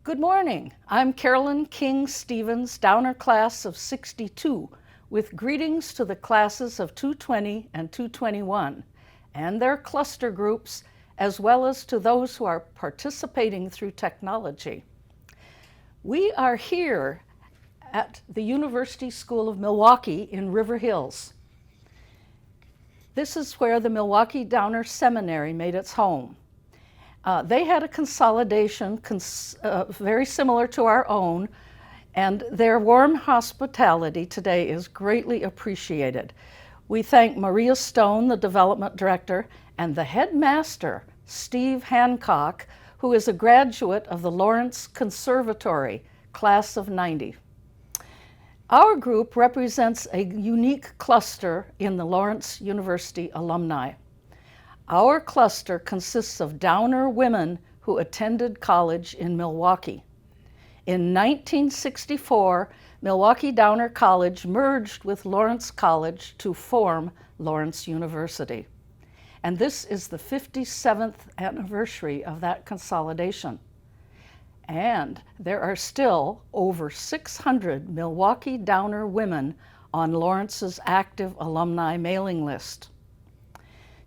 Good morning. I'm Carolyn King Stevens, Downer class of 62, with greetings to the classes of 220 and 221 and their cluster groups, as well as to those who are participating through technology. We are here at the University School of Milwaukee in River Hills. This is where the Milwaukee-Downer Seminary made its home. They had a consolidation very similar to our own, and their warm hospitality today is greatly appreciated. We thank Maria Stone, the development director, and the headmaster, Steve Hancock, who is a graduate of the Lawrence Conservatory, class of 90. Our group represents a unique cluster in the Lawrence University alumni. Our cluster consists of Downer women who attended college in Milwaukee. In 1964, Milwaukee-Downer College merged with Lawrence College to form Lawrence University. And this is the 57th anniversary of that consolidation. And there are still over 600 Milwaukee-Downer women on Lawrence's active alumni mailing list.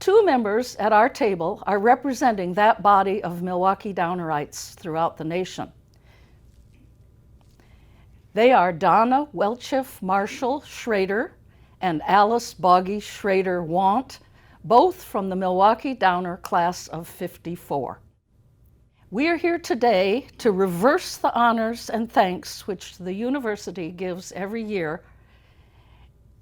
Two members at our table are representing that body of Milwaukee-Downerites throughout the nation. They are Donna Welcheff Marshall Schrader and Alice Boggy Schrader Want, both from the Milwaukee-Downer class of 54. We are here today to reverse the honors and thanks which the university gives every year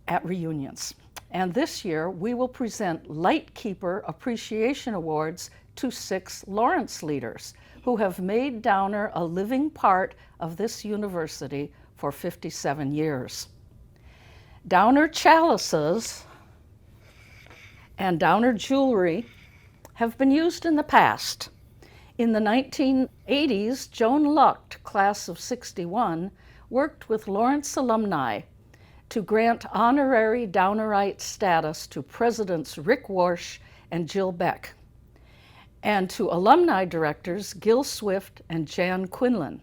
at reunions. And this year, we will present Lightkeeper Appreciation Awards to 6 Lawrence leaders who have made Downer a living part of this university for 57 years. Downer chalices and Downer jewelry have been used in the past. In the 1980s, Joan Lucht, class of 61, worked with Lawrence alumni to grant honorary Downerite status to Presidents Rick Warsh and Jill Beck, and to alumni directors Gil Swift and Jan Quinlan.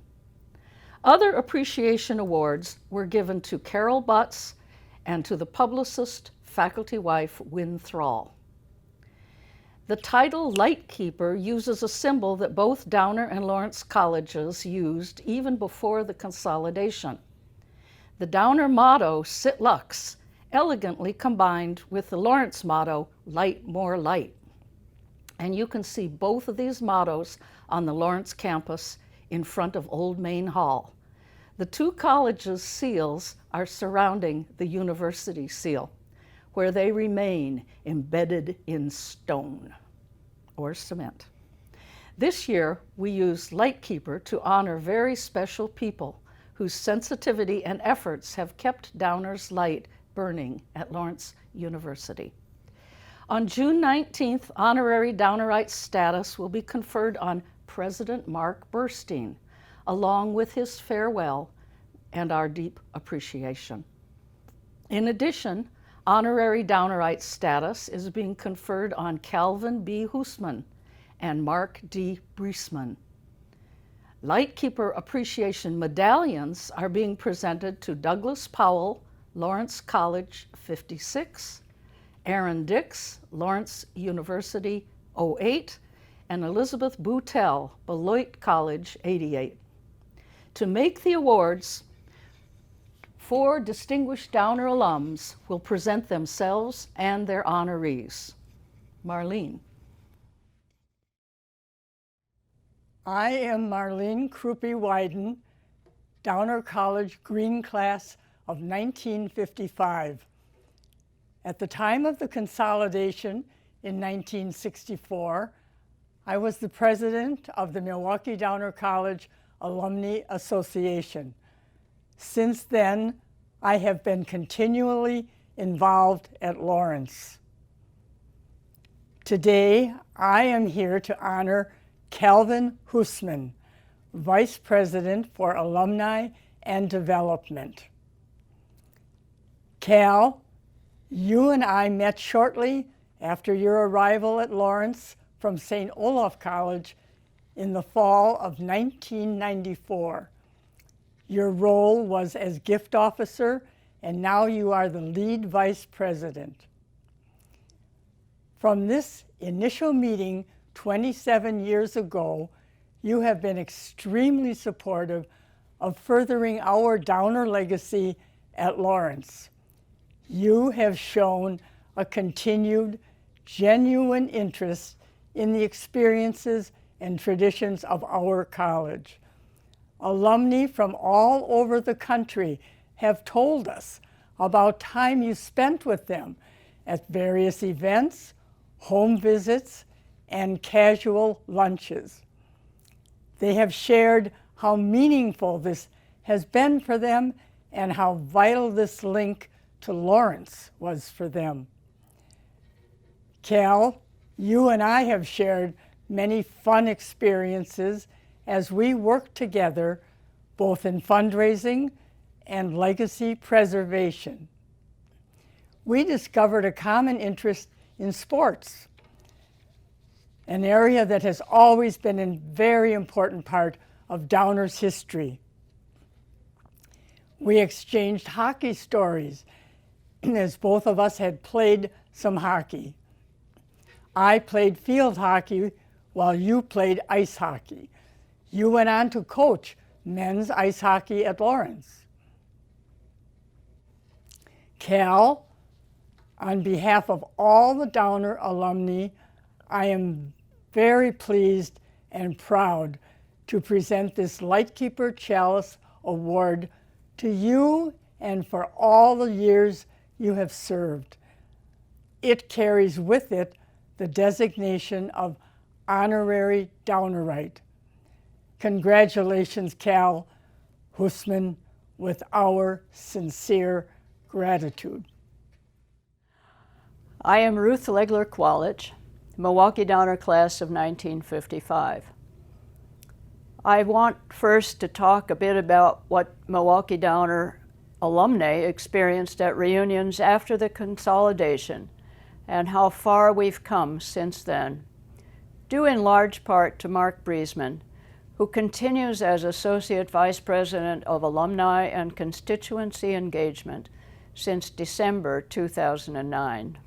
Other appreciation awards were given to Carol Butts and to the publicist, faculty wife Wynne Thrall. The title Lightkeeper uses a symbol that both Downer and Lawrence colleges used even before the consolidation. The Downer motto, Sit Lux, elegantly combined with the Lawrence motto, Light More Light. And you can see both of these mottos on the Lawrence campus in front of Old Main Hall. The two colleges' seals are surrounding the university seal, where they remain embedded in stone or cement. This year, we used Lightkeeper to honor very special people whose sensitivity and efforts have kept Downer's light burning at Lawrence University. On June 19th, honorary Downerite status will be conferred on President Mark Burstein, along with his farewell and our deep appreciation. In addition, honorary Downerite status is being conferred on Calvin B. Husman and Mark D. Briesman. Lightkeeper Appreciation medallions are being presented to Douglas Powell, Lawrence College 56, Aaron Dix, Lawrence University 08, and Elizabeth Boutell, Beloit College 88. To make the awards, 4 distinguished Downer alums will present themselves and their honorees. Marlene. I am Marlene Kruppe-Wyden, Downer College Green Class of 1955. At the time of the consolidation in 1964, I was the president of the Milwaukee-Downer College Alumni Association. Since then, I have been continually involved at Lawrence. Today, I am here to honor Calvin Husman, Vice President for Alumni and Development. Cal, you and I met shortly after your arrival at Lawrence from St. Olaf College in the fall of 1994. Your role was as gift officer, and now you are the lead vice president. From this initial meeting 27 years ago, you have been extremely supportive of furthering our Downer legacy at Lawrence. You have shown a continued, genuine interest in the experiences and traditions of our college. Alumni from all over the country have told us about time you spent with them at various events, home visits, and casual lunches. They have shared how meaningful this has been for them and how vital this link to Lawrence was for them. Cal, you and I have shared many fun experiences as we work together both in fundraising and legacy preservation. We discovered a common interest in sports, an area that has always been a very important part of Downer's history. We exchanged hockey stories as both of us had played some hockey. I played field hockey while you played ice hockey. You went on to coach men's ice hockey at Lawrence. Cal, on behalf of all the Downer alumni, I am very pleased and proud to present this Lightkeeper Chalice Award to you and for all the years you have served. It carries with it the designation of Honorary Downerite. Congratulations, Cal Hussman, with our sincere gratitude. I am Ruth Legler-Qualich, Milwaukee-Downer class of 1955. I want first to talk a bit about what Milwaukee-Downer alumni experienced at reunions after the consolidation and how far we've come since then, due in large part to Mark Briesman, who continues as Associate Vice President of Alumni and Constituency Engagement since December 2009.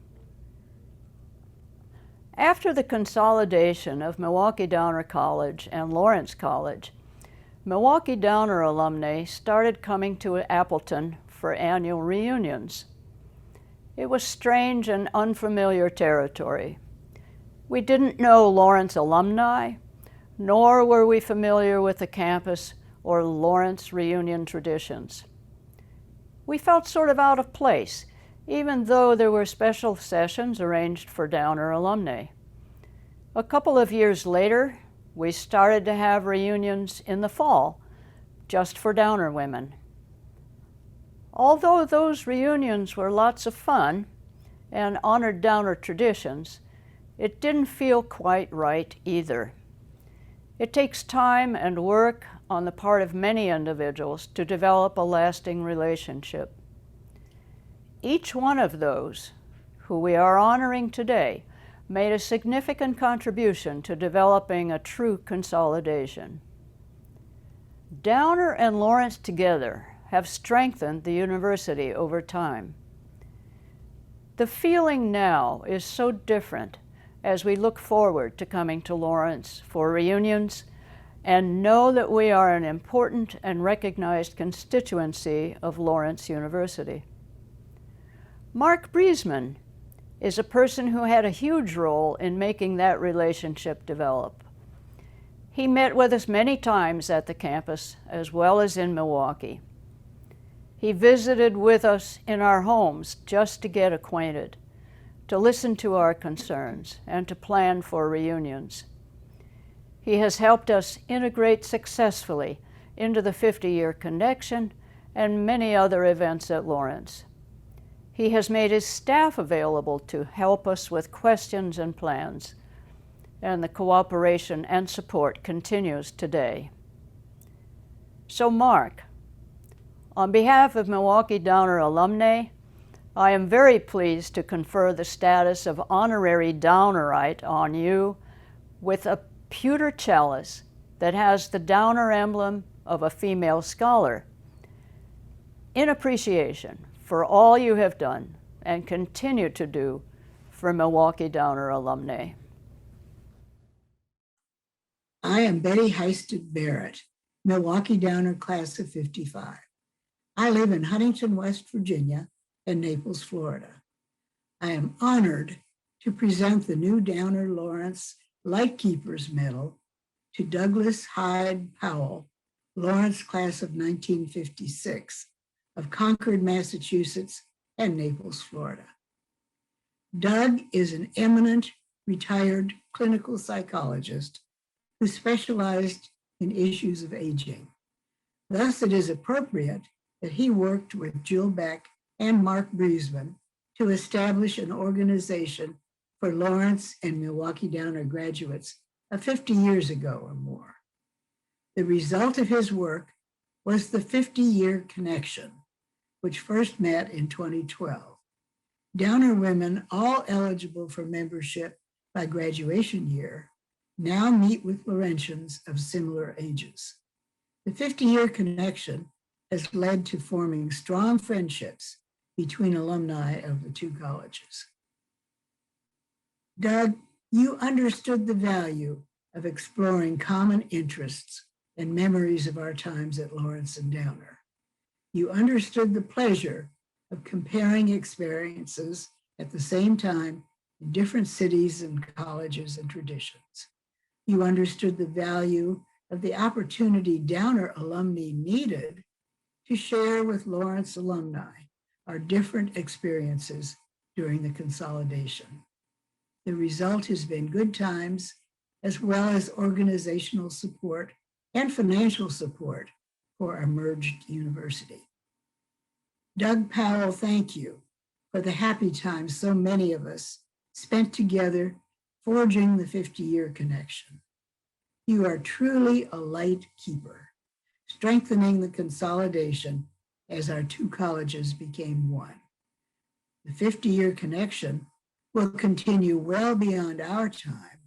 After the consolidation of Milwaukee-Downer College and Lawrence College, Milwaukee-Downer alumni started coming to Appleton for annual reunions. It was strange and unfamiliar territory. We didn't know Lawrence alumni, nor were we familiar with the campus or Lawrence reunion traditions. We felt sort of out of place, even though there were special sessions arranged for Downer alumni. A couple of years later, we started to have reunions in the fall, just for Downer women. Although those reunions were lots of fun and honored Downer traditions, it didn't feel quite right either. It takes time and work on the part of many individuals to develop a lasting relationship. Each one of those, who we are honoring today, made a significant contribution to developing a true consolidation. Downer and Lawrence together have strengthened the university over time. The feeling now is so different as we look forward to coming to Lawrence for reunions and know that we are an important and recognized constituency of Lawrence University. Mark Briesman is a person who had a huge role in making that relationship develop. He met with us many times at the campus as well as in Milwaukee. He visited with us in our homes just to get acquainted, to listen to our concerns, and to plan for reunions. He has helped us integrate successfully into the 50-year connection and many other events at Lawrence. He has made his staff available to help us with questions and plans, and the cooperation and support continues today. So Mark, on behalf of Milwaukee-Downer alumni, I am very pleased to confer the status of Honorary Downerite on you with a pewter chalice that has the Downer emblem of a female scholar, in appreciation for all you have done and continue to do for Milwaukee-Downer alumni. I am Betty Heisted Barrett, Milwaukee-Downer class of 55. I live in Huntington, West Virginia, and Naples, Florida. I am honored to present the new Downer Lawrence Lightkeepers Medal to Douglas Hyde Powell, Lawrence class of 1956, of Concord, Massachusetts, and Naples, Florida. Doug is an eminent retired clinical psychologist who specialized in issues of aging. Thus, it is appropriate that he worked with Jill Beck and Mark Briesman to establish an organization for Lawrence and Milwaukee-Downer graduates of 50 years ago or more. The result of his work was the 50-year connection, which first met in 2012. Downer women, all eligible for membership by graduation year, now meet with Laurentians of similar ages. The 50-year connection has led to forming strong friendships between alumni of the two colleges. Doug, you understood the value of exploring common interests and memories of our times at Lawrence and Downer. You understood the pleasure of comparing experiences at the same time in different cities and colleges and traditions. You understood the value of the opportunity Downer alumni needed to share with Lawrence alumni our different experiences during the consolidation. The result has been good times, as well as organizational support and financial support for our merged university. Doug Powell, thank you for the happy times so many of us spent together forging the 50-year connection. You are truly a light keeper, strengthening the consolidation as our two colleges became one. The 50-year connection will continue well beyond our time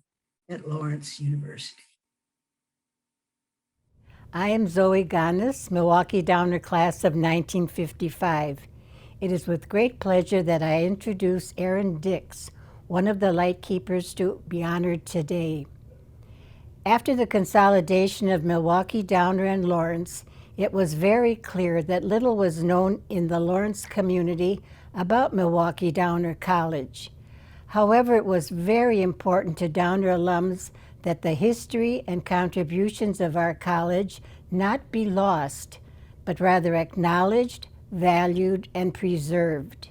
at Lawrence University. I am Zoe Ganis, Milwaukee-Downer class of 1955. It is with great pleasure that I introduce Erin Dix, one of the Lightkeepers to be honored today. After the consolidation of Milwaukee-Downer and Lawrence, it was very clear that little was known in the Lawrence community about Milwaukee-Downer College. However, it was very important to Downer alums that the history and contributions of our college not be lost, but rather acknowledged, valued, and preserved.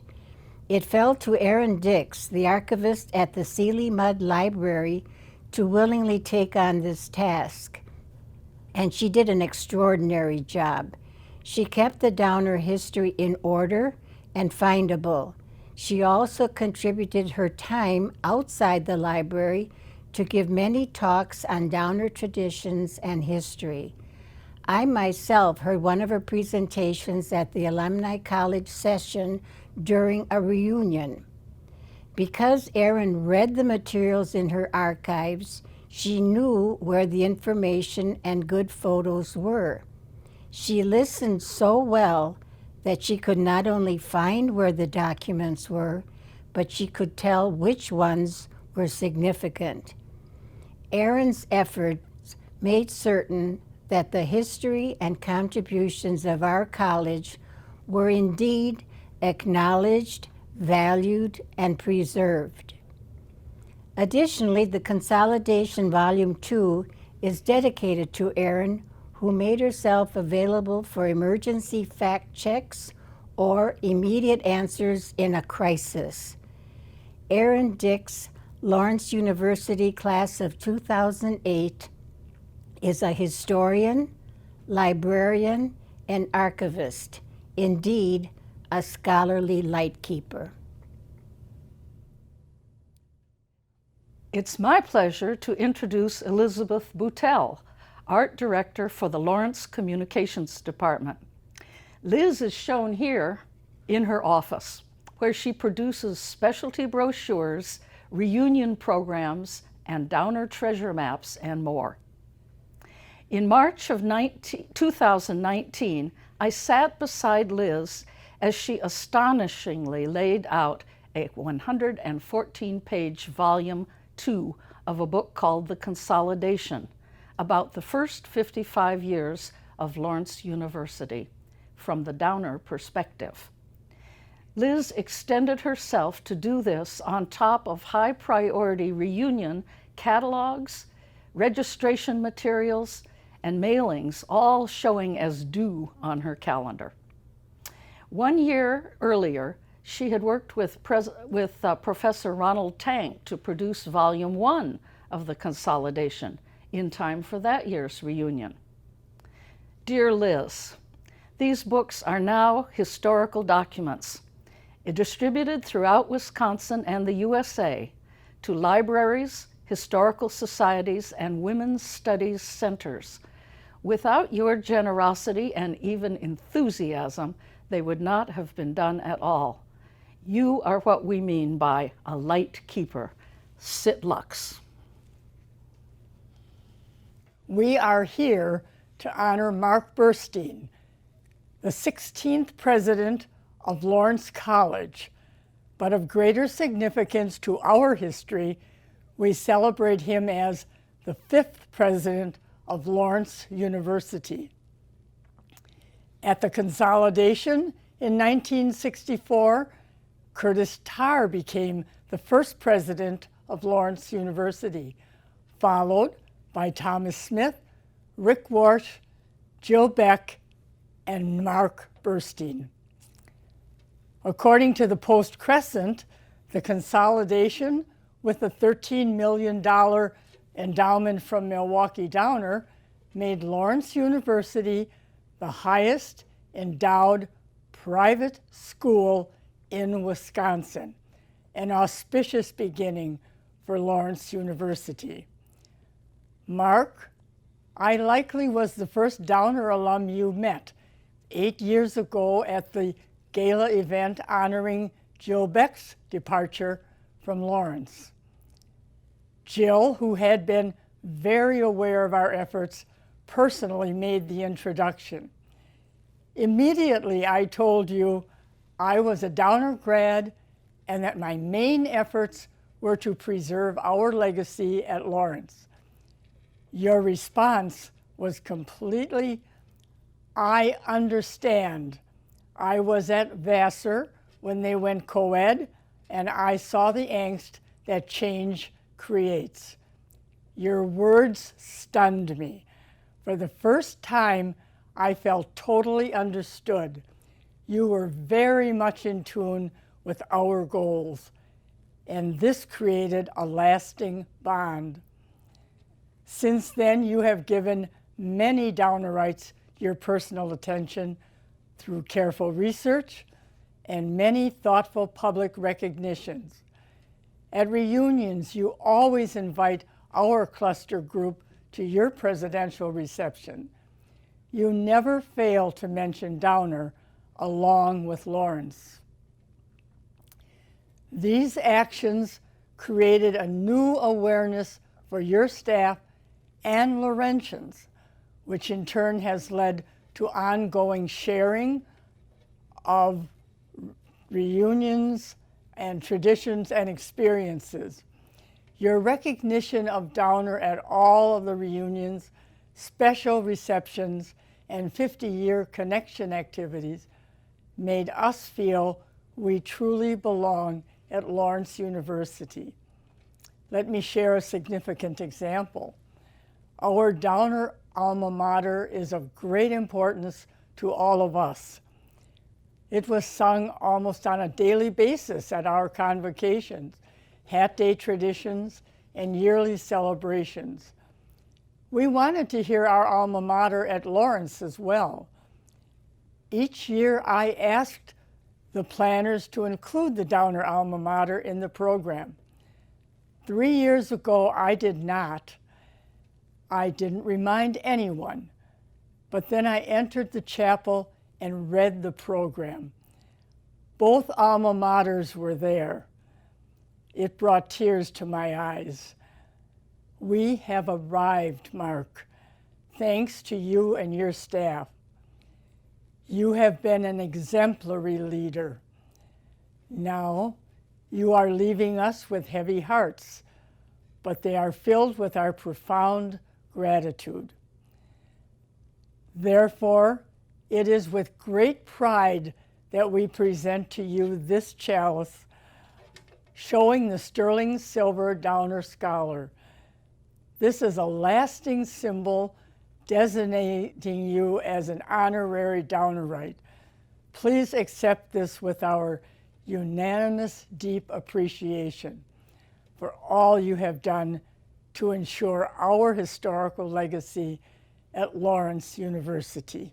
It fell to Erin Dix, the archivist at the Seeley Mudd Library, to willingly take on this task. And she did an extraordinary job. She kept the Downer history in order and findable. She also contributed her time outside the library to give many talks on Downer traditions and history. I myself heard one of her presentations at the Alumni College session during a reunion. Because Erin read the materials in her archives, she knew where the information and good photos were. She listened so well that she could not only find where the documents were, but she could tell which ones were significant. Erin's efforts made certain that the history and contributions of our college were indeed acknowledged, valued, and preserved. Additionally, the Consolidation Volume 2 is dedicated to Erin, who made herself available for emergency fact checks or immediate answers in a crisis. Erin Dix, Lawrence University class of 2008, is a historian, librarian, and archivist, indeed, a scholarly lightkeeper. It's my pleasure to introduce Elizabeth Boutelle, Art Director for the Lawrence Communications Department. Liz is shown here in her office, where she produces specialty brochures, reunion programs, and Downer treasure maps, and more. In March of 2019, I sat beside Liz as she astonishingly laid out a 114-page volume 2 of a book called The Consolidation, about the first 55 years of Lawrence University from the Downer perspective. Liz extended herself to do this on top of high-priority reunion catalogs, registration materials, and mailings, all showing as due on her calendar. 1 year earlier, she had worked with Professor Ronald Tank to produce Volume 1 of The Consolidation in time for that year's reunion. Dear Liz, these books are now historical documents, distributed throughout Wisconsin and the USA to libraries, historical societies, and women's studies centers. Without your generosity and even enthusiasm, they would not have been done at all. You are what we mean by a light keeper. Sit lux. We are here to honor Mark Burstein, the 16th president of Lawrence College, but of greater significance to our history, we celebrate him as the 5th president of Lawrence University. At the Consolidation in 1964, Curtis Tarr became the first president of Lawrence University, followed by Thomas Smith, Rick Warsh, Jill Beck, and Mark Burstein. According to the Post-Crescent, the Consolidation, with a $13 million endowment from Milwaukee-Downer, made Lawrence University the highest endowed private school in Wisconsin, an auspicious beginning for Lawrence University. Mark, I likely was the first Downer alum you met 8 years ago at the gala event honoring Jill Beck's departure from Lawrence. Jill, who had been very aware of our efforts, personally made the introduction. Immediately, I told you I was a Downer grad and that my main efforts were to preserve our legacy at Lawrence. Your response was completely, I understand. I was at Vassar when they went co-ed, and I saw the angst that change creates. Your words stunned me. For the first time, I felt totally understood. You were very much in tune with our goals, and this created a lasting bond. Since then, you have given many Downerites your personal attention through careful research and many thoughtful public recognitions. At reunions, you always invite our cluster group to your presidential reception. You never fail to mention Downer along with Lawrence. These actions created a new awareness for your staff and Laurentians, which in turn has led to ongoing sharing of reunions and traditions and experiences. Your recognition of Downer at all of the reunions, special receptions, and 50-year connection activities made us feel we truly belong at Lawrence University. Let me share a significant example. Our Downer alma mater is of great importance to all of us. It was sung almost on a daily basis at our convocations, Hat Day traditions, and yearly celebrations. We wanted to hear our alma mater at Lawrence as well. Each year I asked the planners to include the Downer alma mater in the program. 3 years ago, I did not. I didn't remind anyone, but then I entered the chapel and read the program. Both alma maters were there. It brought tears to my eyes. We have arrived, Mark, thanks to you and your staff. You have been an exemplary leader. Now, you are leaving us with heavy hearts, but they are filled with our profound gratitude. Therefore, it is with great pride that we present to you this chalice showing the sterling silver Downer Scholar. This is a lasting symbol designating you as an honorary Downerite. Please accept this with our unanimous deep appreciation for all you have done to ensure our historical legacy at Lawrence University.